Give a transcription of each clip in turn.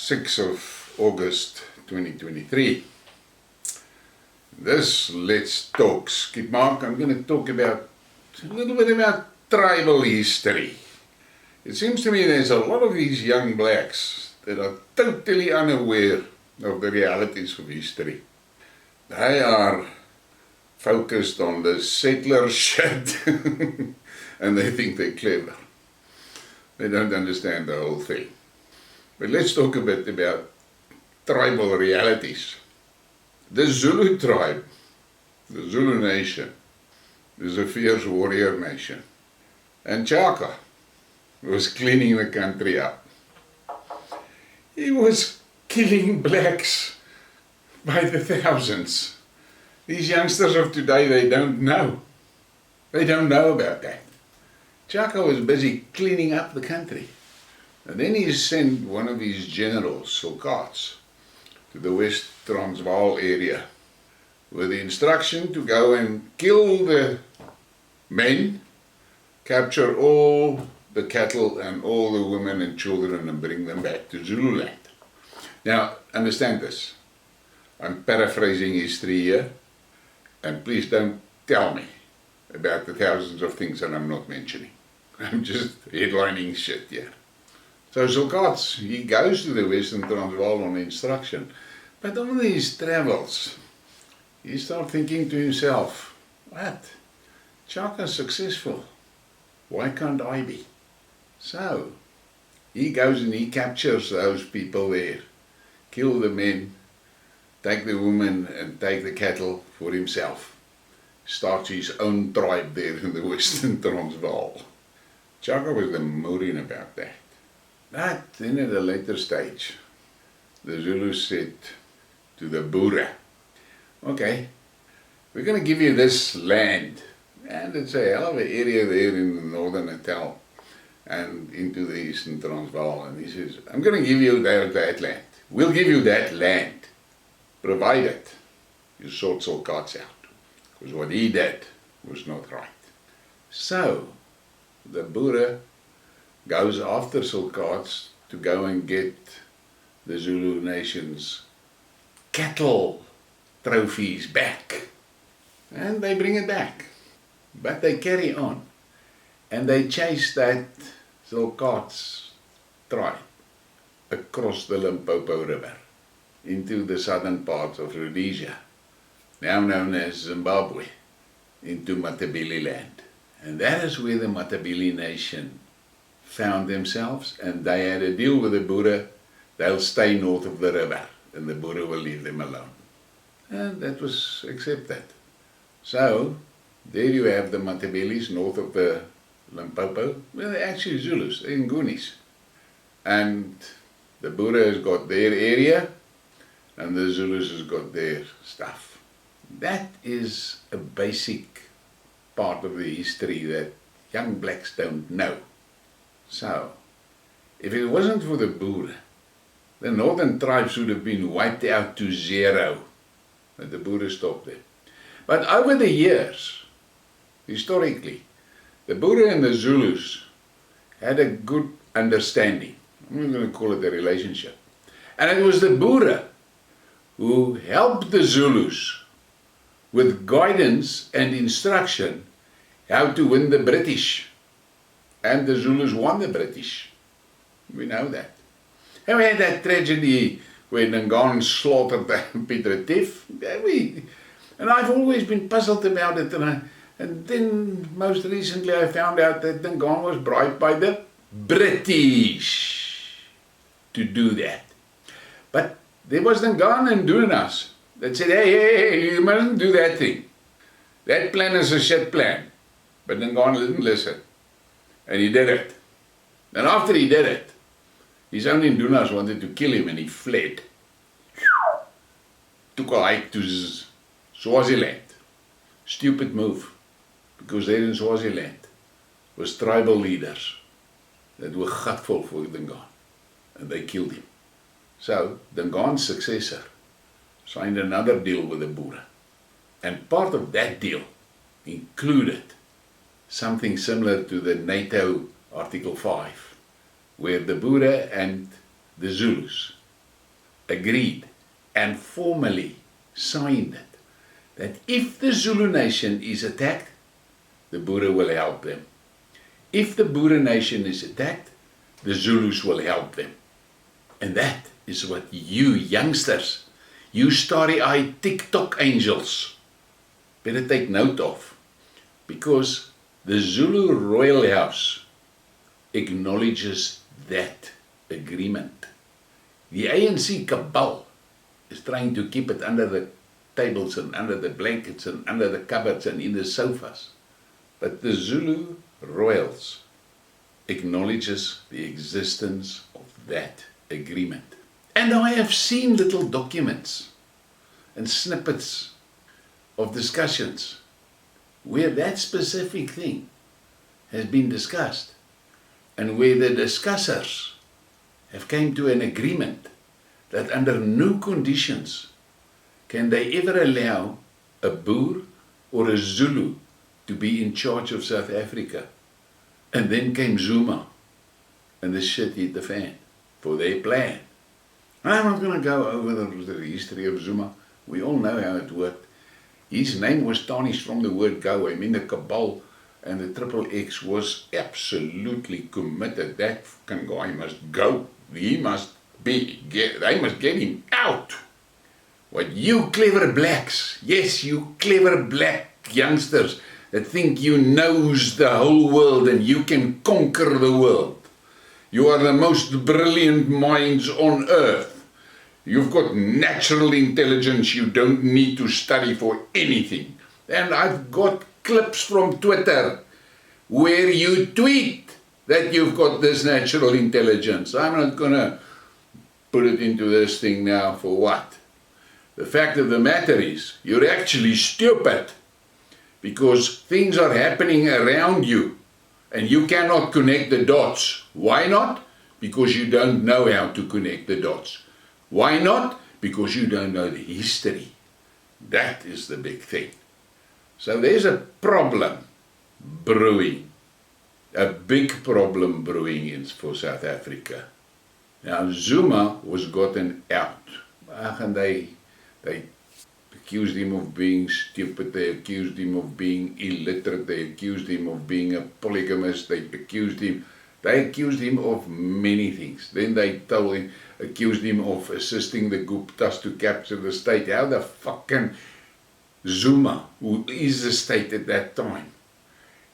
6th of August 2023. This Let's Talk Skidmark, I'm going to talk about a little bit about tribal history. It seems to me there's a lot of these young blacks that are totally unaware of the realities of history. They are focused on the settler shit and they think they're clever. They don't understand the whole thing. But let's talk a bit about tribal realities. The Zulu tribe, the Zulu nation, is a fierce warrior nation. And Chaka was cleaning the country up. He was killing blacks by the thousands. These youngsters of today, they don't know. They don't know about that. Chaka was busy cleaning up the country. And then he sent one of his generals, Sulkats, to the West Transvaal area with the instruction to go and kill the men, capture all the cattle and all the women and children and bring them back to Zululand. Now, understand this. I'm paraphrasing history here, and please don't tell me about the thousands of things that I'm not mentioning. I'm just headlining shit here. So Sulkats, he goes to the Western Transvaal on instruction. But on these travels, he starts thinking to himself, what? Chaka's successful. Why can't I be? So, he goes and he captures those people there, kill the men, take the women and take the cattle for himself. Starts his own tribe there in the Western Transvaal. Chaka was the mooring about that. But then at a later stage, the Zulus said to the Boere, okay, we're going to give you this land, and it's a hell of an area there in the northern Natal and into the Eastern Transvaal. And he says, I'm going to give you that land. We'll give you that land, provided you sort Sulkats out. Because what he did was not right. So, the Boere goes after Sulkats to go and get the Zulu nation's cattle trophies back. And they bring it back. But they carry on. And they chase that Sulkats tribe across the Limpopo River into the southern parts of Rhodesia, now known as Zimbabwe, into Matabele land. And that is where the Matabele nation found themselves, and they had a deal with the Boere. They'll stay north of the river and the Boere will leave them alone. And that was accepted. So there you have the Matabeles north of the Limpopo. Well, they're actually Zulus, they're Ngunis. And the Boere has got their area and the Zulus has got their stuff. That is a basic part of the history that young blacks don't know. So, if it wasn't for the Boere, the northern tribes would have been wiped out to zero. But the Boere stopped them. But over the years, historically, the Boere and the Zulus had a good understanding. I'm not going to call it a relationship. And it was the Boere who helped the Zulus with guidance and instruction how to win the British. And the Zulus won the British. We know that. And we had that tragedy where Nangan slaughtered Peter Tiff. And I've always been puzzled about it. And then most recently I found out that Nangan was bribed by the British to do that. But there was Nangan and Dunas that said, hey, you mustn't do that thing. That plan is a shit plan. But Nangan didn't listen. And he did it. And after he did it, his own Indunas wanted to kill him and he fled. Took a hike to Swaziland. Stupid move. Because there in Swaziland was tribal leaders that were gutful for Dingaan. And they killed him. So, Dingaan's successor signed another deal with the Boere. And part of that deal included something similar to the NATO Article 5, where the Boere and the Zulus agreed and formally signed it, that if the Zulu nation is attacked, the Boere will help them. If the Boere nation is attacked, the Zulus will help them. And that is what you youngsters, you starry-eyed TikTok angels, better take note of. Because the Zulu royal house acknowledges that agreement. The ANC cabal is trying to keep it under the tables and under the blankets and under the cupboards and in the sofas. But the Zulu royals acknowledges the existence of that agreement. And I have seen little documents and snippets of discussions where that specific thing has been discussed and where the discussers have came to an agreement that under no conditions can they ever allow a Boer or a Zulu to be in charge of South Africa. And then came Zuma, and the shit hit the fan for their plan. I'm not going to go over the history of Zuma. We all know how it worked. His name was tarnished from the word go. I mean, the cabal and the Triple X was absolutely committed. That fucking guy must go. He must be, they must get him out. What you clever blacks, yes, you clever black youngsters that think you knows the whole world and you can conquer the world. You are the most brilliant minds on earth. You've got natural intelligence. You don't need to study for anything. And I've got clips from Twitter where you tweet that you've got this natural intelligence. I'm not going to put it into this thing now for what? The fact of the matter is, you're actually stupid because things are happening around you and you cannot connect the dots. Why not? Because you don't know how to connect the dots. Why not? Because you don't know the history. That is the big thing. So there's a problem brewing, a big problem brewing for South Africa. Now Zuma was gotten out. And they accused him of being stupid, they accused him of being illiterate, they accused him of being a polygamist, they accused him of many things. Then they accused him of assisting the Guptas to capture the state. How the fuck can Zuma, who is the state at that time,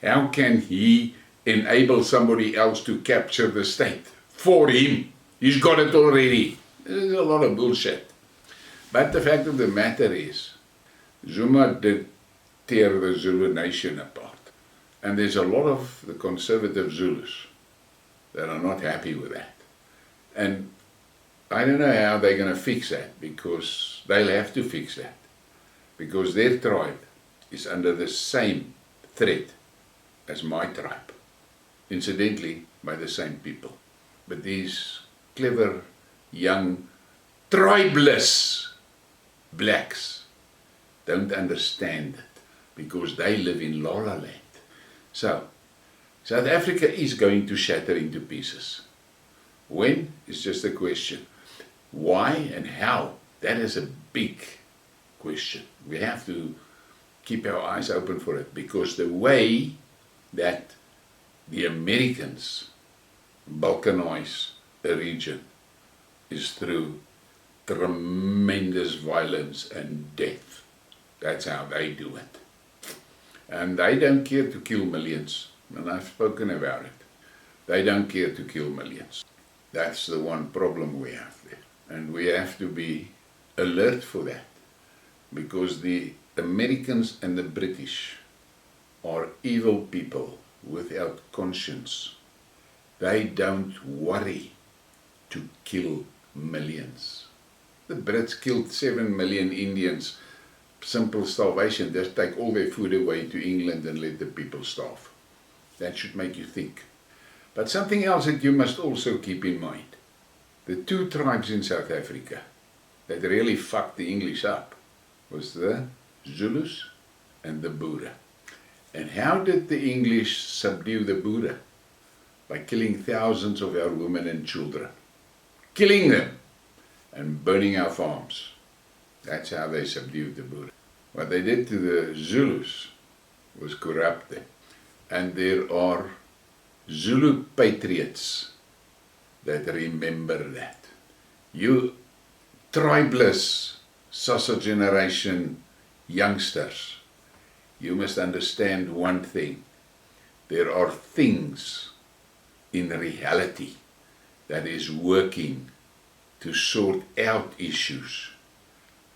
how can he enable somebody else to capture the state for him? He's got it already. There's a lot of bullshit. But the fact of the matter is, Zuma did tear the Zulu nation apart. And there's a lot of the conservative Zulus that are not happy with that. And I don't know how they're going to fix that, because they'll have to fix that. Because their tribe is under the same threat as my tribe. Incidentally, by the same people. But these clever, young, tribeless blacks don't understand it, because they live in La La Land. So, South Africa is going to shatter into pieces. When is just a question. Why and how? That is a big question. We have to keep our eyes open for it, because the way that the Americans balkanize a region is through tremendous violence and death. That's how they do it. And they don't care to kill millions, and I've spoken about it. They don't care to kill millions. That's the one problem we have there. And we have to be alert for that, because the Americans and the British are evil people without conscience. They don't worry to kill millions. The Brits killed 7 million Indians. Simple starvation. Just take all their food away to England and let the people starve. That should make you think. But something else that you must also keep in mind. The two tribes in South Africa that really fucked the English up was the Zulus and the Boere. And how did the English subdue the Boere? By killing thousands of our women and children. Killing them. and burning our farms. That's how they subdued the Boer. What they did to the Zulus was corrupt them. And there are Zulu patriots that remember that. You tribeless sausage generation youngsters, you must understand one thing. There are things in reality that is working to sort out issues,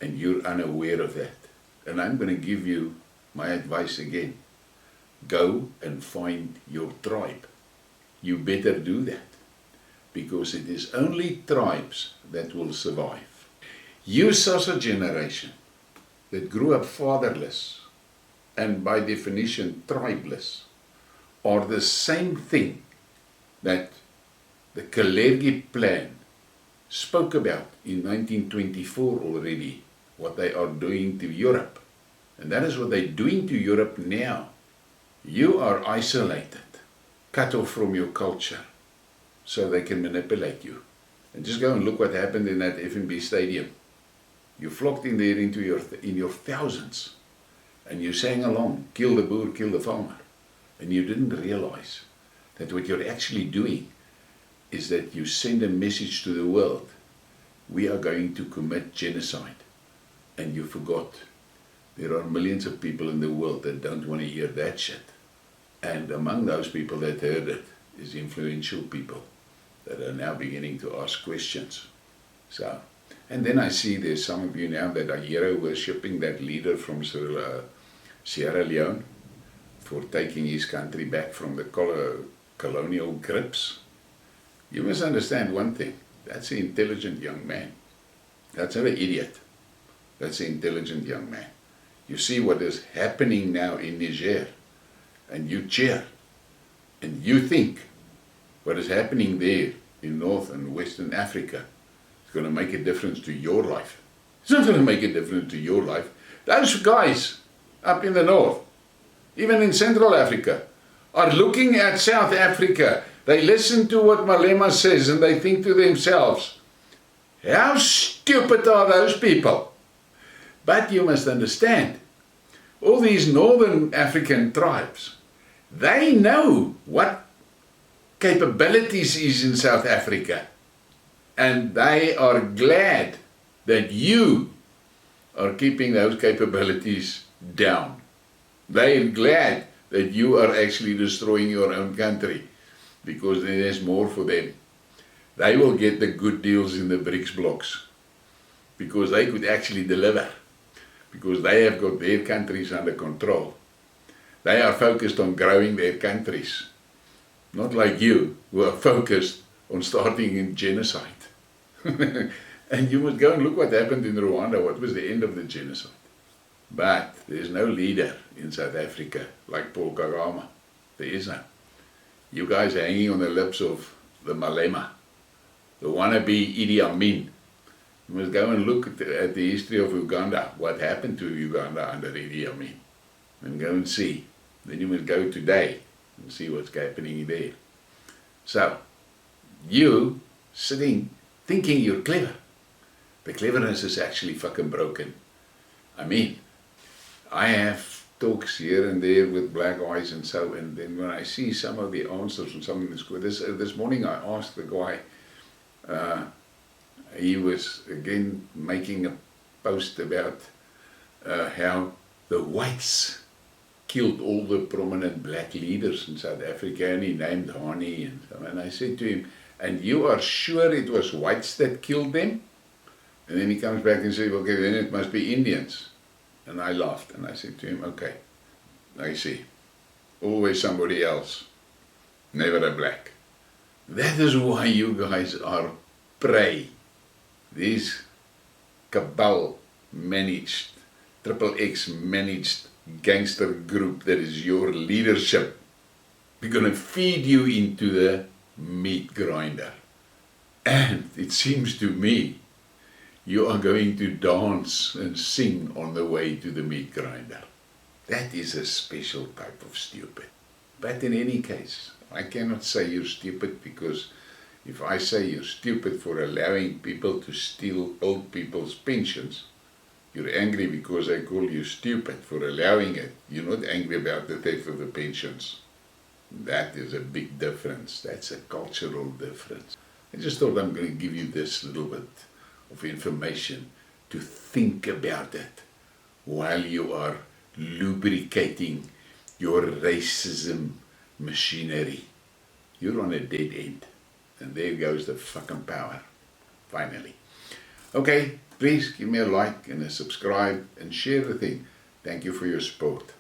and you're unaware of that. And I'm going to give you my advice again. Go and find your tribe. You better do that, because it is only tribes that will survive. You sausage generation that grew up fatherless and by definition tribeless are the same thing that the Kalergi plan spoke about in 1924 already, what they are doing to Europe. And that is what they're doing to Europe now. You are isolated, cut off from your culture, so they can manipulate you. And just go and look what happened in that FNB stadium. You flocked in there in your thousands, and you sang along, kill the Boer, kill the farmer. And you didn't realize that what you're actually doing is that you send a message to the world. We are going to commit genocide. And you forgot. There are millions of people in the world that don't want to hear that shit. And among those people that heard it is influential people that are now beginning to ask questions. So, and then I see there's some of you now that are hero worshipping that leader from Sierra Leone for taking his country back from the colonial grips. You must understand one thing. That's an intelligent young man. That's not an idiot. That's an intelligent young man. You see what is happening now in Niger, and you cheer, and you think what is happening there in North and Western Africa is going to make a difference to your life. It's not going to make a difference to your life. Those guys up in the north, even in Central Africa, are looking at South Africa. They listen to what Malema says and they think to themselves, how stupid are those people? But you must understand, all these northern African tribes, they know what capabilities is in South Africa. And they are glad that you are keeping those capabilities down. They are glad that you are actually destroying your own country, because there's more for them. They will get the good deals in the BRICS blocks, because they could actually deliver, because they have got their countries under control. They are focused on growing their countries, not like you, who are focused on starting in genocide. And you must go and look what happened in Rwanda. What was the end of the genocide? But there's no leader in South Africa like Paul Kagame. There is no. You guys are hanging on the lips of the Malema, the wannabe Idi Amin. You must go and look at the history of Uganda, what happened to Uganda under Idi Amin, and go and see. Then you must go today and see what's happening there. So, you sitting thinking you're clever. The cleverness is actually fucking broken. I mean, I have talks here and there with black eyes and so, and then when I see some of the answers from some of the school, this morning I asked the guy, he was again making a post about how the whites killed all the prominent black leaders in South Africa, and he named Hani and so, and I said to him, and you are sure it was whites that killed them? And then he comes back and says, okay, then it must be Indians. And I laughed and I said to him, okay, I see. Always somebody else, never a black. That is why you guys are prey. These cabal managed, XXX managed gangster group that is your leadership. We're going to feed you into the meat grinder. And it seems to me you are going to dance and sing on the way to the meat grinder. That is a special type of stupid. But in any case, I cannot say you're stupid, because If I say you're stupid for allowing people to steal old people's pensions, you're angry because I call you stupid for allowing it. You're not angry about the theft of the pensions. That is a big difference. That's a cultural difference. I just thought I'm going to give you this little bit of information to think about it while you are lubricating your racism machinery. You're on a dead end. And there goes the fucking power, finally. Okay, please give me a like and a subscribe and share the thing. Thank you for your support.